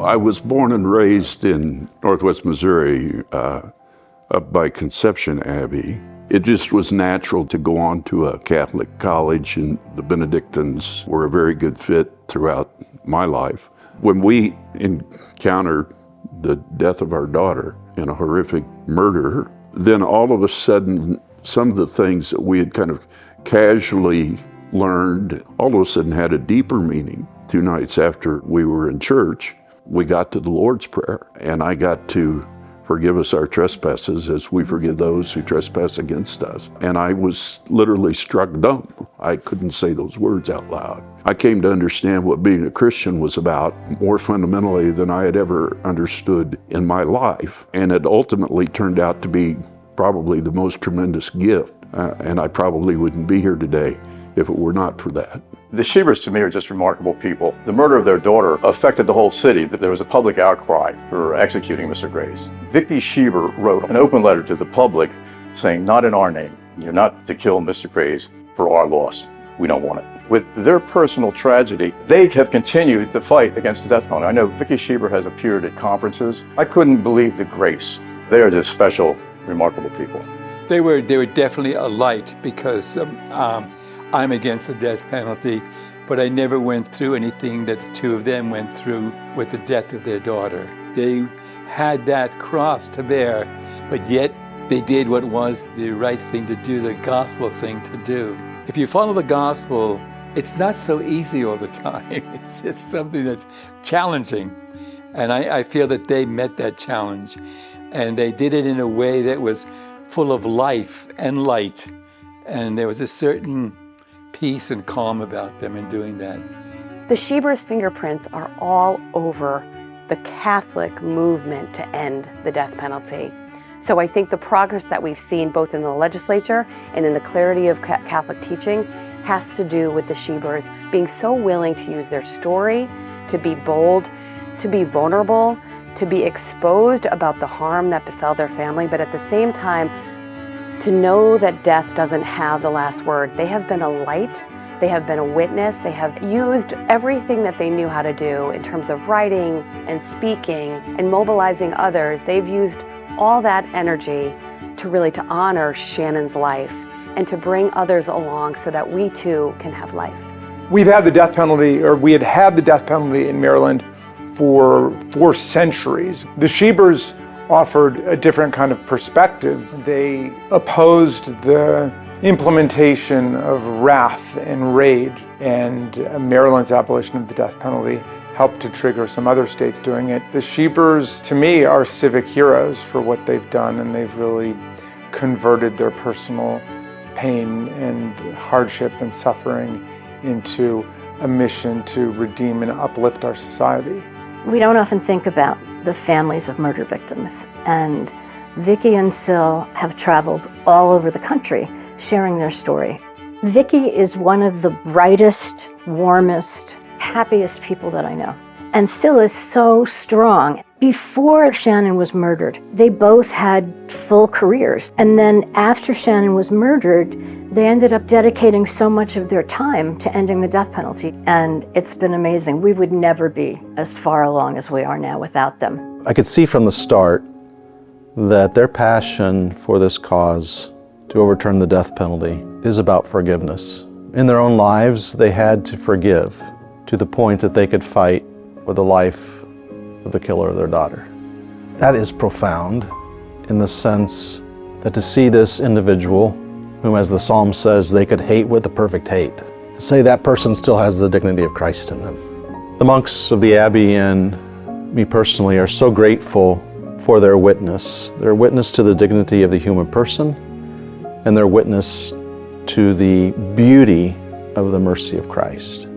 I was born and raised in Northwest Missouri, up by Conception Abbey. It just was natural to go on to a Catholic college, and the Benedictines were a very good fit throughout my life. When we encountered the death of our daughter in a horrific murder, then all of a sudden, some of the things that we had kind of casually learned all of a sudden had a deeper meaning. 2 nights after we were in church, we got to the Lord's Prayer, and I got to forgive us our trespasses as we forgive those who trespass against us. And I was literally struck dumb. I couldn't say those words out loud. I came to understand what being a Christian was about more fundamentally than I had ever understood in my life. And it ultimately turned out to be probably the most tremendous gift. And I probably wouldn't be here today if it were not for that. The Schiebers, to me, are just remarkable people. The murder of their daughter affected the whole city. There was a public outcry for executing Mr. Grace. Vicki Schieber wrote an open letter to the public saying, "Not in our name. You're not to kill Mr. Grace for our loss. We don't want it." With their personal tragedy, they have continued to fight against the death penalty. I know Vicki Schieber has appeared at conferences. I couldn't believe the grace. They are just special, remarkable people. They were definitely a light, because I'm against the death penalty, but I never went through anything that the two of them went through with the death of their daughter. They had that cross to bear, but yet they did what was the right thing to do, the gospel thing to do. If you follow the gospel, it's not so easy all the time. It's just something that's challenging. And I feel that they met that challenge, and they did it in a way that was full of life and light. And there was a certain peace and calm about them in doing that. The Schiebers' fingerprints are all over the Catholic movement to end the death penalty. So I think the progress that we've seen both in the legislature and in the clarity of Catholic teaching has to do with the Schiebers being so willing to use their story, to be bold, to be vulnerable, to be exposed about the harm that befell their family, but at the same time, to know that death doesn't have the last word. They have been a light, they have been a witness, they have used everything that they knew how to do in terms of writing and speaking and mobilizing others. They've used all that energy to honor Shannon's life and to bring others along so that we too can have life. We've had the death penalty, or we had the death penalty in Maryland for 4 centuries. The Schiebers offered a different kind of perspective. They opposed the implementation of wrath and rage, and Maryland's abolition of the death penalty helped to trigger some other states doing it. The Schiebers, to me, are civic heroes for what they've done, and they've really converted their personal pain and hardship and suffering into a mission to redeem and uplift our society. We don't often think about the families of murder victims, and Vicki and Syl have traveled all over the country sharing their story. Vicki is one of the brightest, warmest, happiest people that I know. And Syl is so strong. Before Shannon was murdered, they both had full careers. And then after Shannon was murdered, they ended up dedicating so much of their time to ending the death penalty. And it's been amazing. We would never be as far along as we are now without them. I could see from the start that their passion for this cause to overturn the death penalty is about forgiveness. In their own lives, they had to forgive to the point that they could fight for the life of the killer of their daughter. That is profound in the sense that to see this individual, whom, as the Psalm says, they could hate with a perfect hate, to say that person still has the dignity of Christ in them. The monks of the Abbey and me personally are so grateful for their witness to the dignity of the human person, and their witness to the beauty of the mercy of Christ.